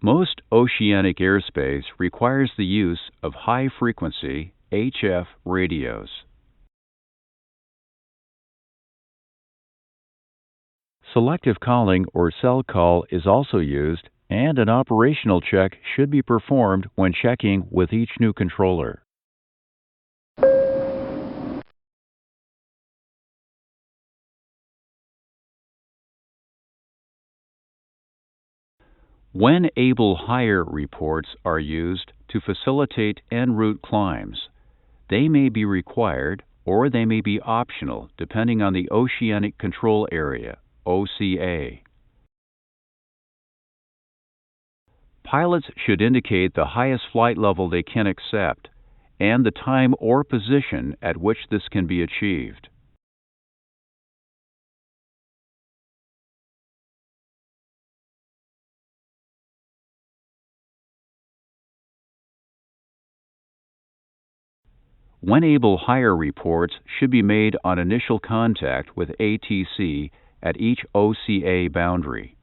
Most oceanic airspace requires the use of high-frequency HF radios. Selective calling or cell call is also used, and an operational check should be performed when checking with each new controller. When able higher reports are used to facilitate en route climbs. They may be required or they may be optional depending on the Oceanic Control Area, OCA. Pilots should indicate the highest flight level they can accept and the time or position at which this can be achieved. When able, higher reports should be made on initial contact with ATC at each OCA boundary.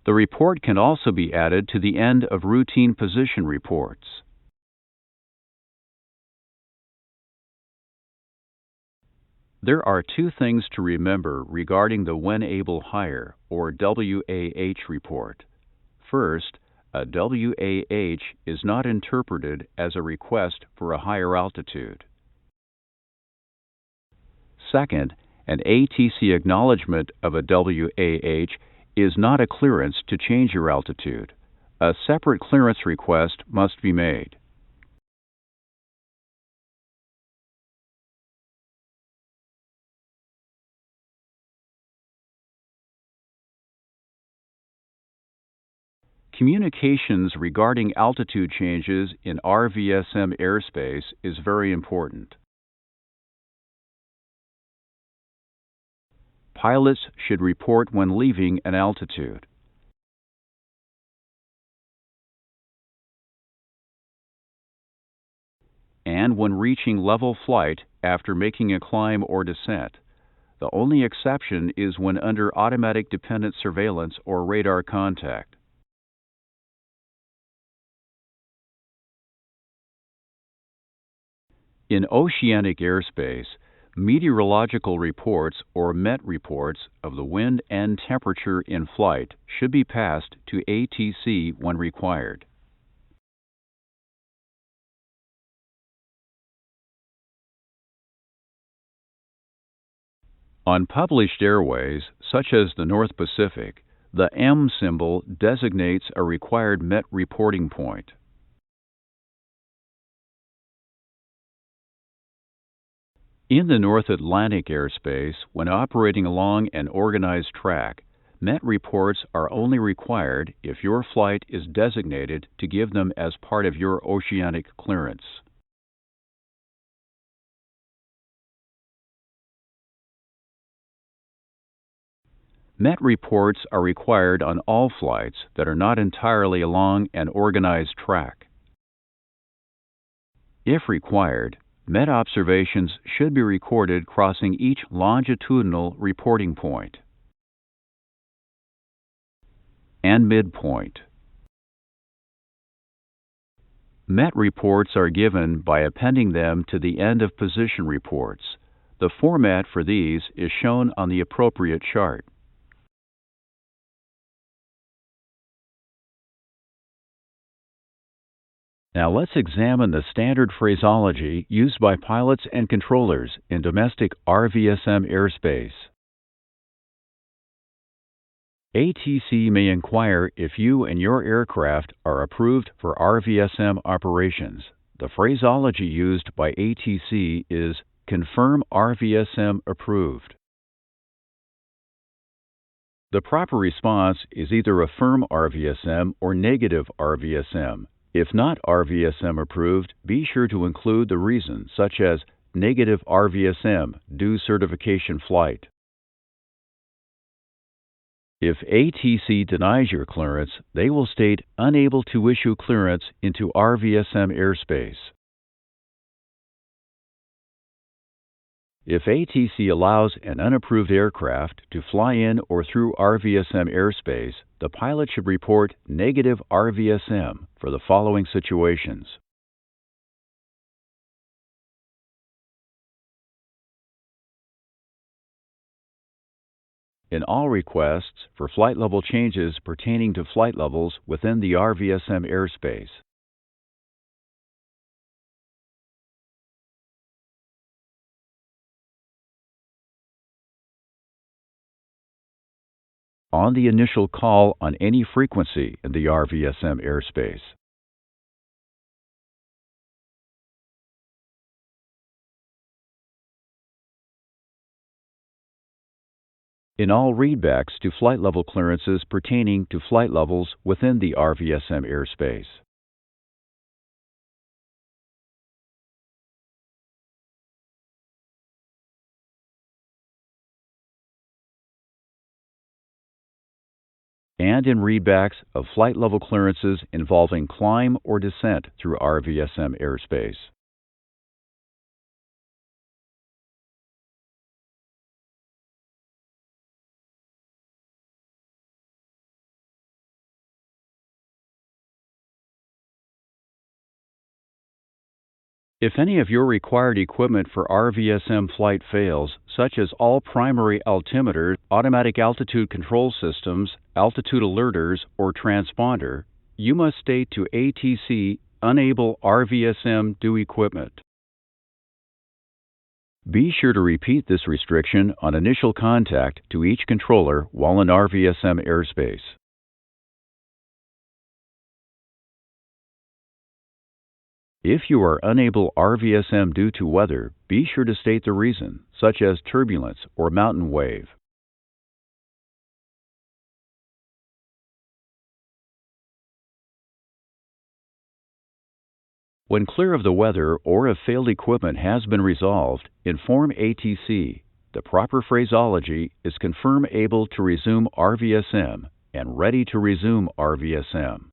The report can also be added to the end of routine position reports. There are two things to remember regarding the When Able Higher, or WAH report. First, a WAH is not interpreted as a request for a higher altitude. Second, an ATC acknowledgement of a WAH is not a clearance to change your altitude. A separate clearance request must be made. Communications regarding altitude changes in RVSM airspace is very important. Pilots should report when leaving an altitude. And when reaching level flight after making a climb or descent. The only exception is when under automatic dependent surveillance or radar contact. In oceanic airspace, meteorological reports or MET reports of the wind and temperature in flight should be passed to ATC when required. On published airways, such as the North Pacific, the M symbol designates a required MET reporting point. In the North Atlantic airspace, when operating along an organized track, MET reports are only required if your flight is designated to give them as part of your oceanic clearance. MET reports are required on all flights that are not entirely along an organized track. If required, MET observations should be recorded crossing each longitudinal reporting point and midpoint. MET reports are given by appending them to the end of position reports. The format for these is shown on the appropriate chart. Now let's examine the standard phraseology used by pilots and controllers in domestic RVSM airspace. ATC may inquire if you and your aircraft are approved for RVSM operations. The phraseology used by ATC is confirm RVSM approved. The proper response is either affirm RVSM or negative RVSM. If not RVSM approved, be sure to include the reason, such as negative RVSM, due certification flight. If ATC denies your clearance, they will state unable to issue clearance into RVSM airspace. If ATC allows an unapproved aircraft to fly in or through RVSM airspace, the pilot should report negative RVSM for the following situations. In all requests for flight level changes pertaining to flight levels within the RVSM airspace. On the initial call on any frequency in the RVSM airspace. In all readbacks to flight level clearances pertaining to flight levels within the RVSM airspace. And in readbacks of flight level clearances involving climb or descent through RVSM airspace. If any of your required equipment for RVSM flight fails, such as all primary altimeters, automatic altitude control systems, altitude alerters, or transponder, you must state to ATC unable RVSM do equipment. Be sure to repeat this restriction on initial contact to each controller while in RVSM airspace. If you are unable RVSM due to weather, be sure to state the reason, such as turbulence or mountain wave. When clear of the weather or if failed equipment has been resolved, inform ATC. The proper phraseology is confirm able to resume RVSM and ready to resume RVSM.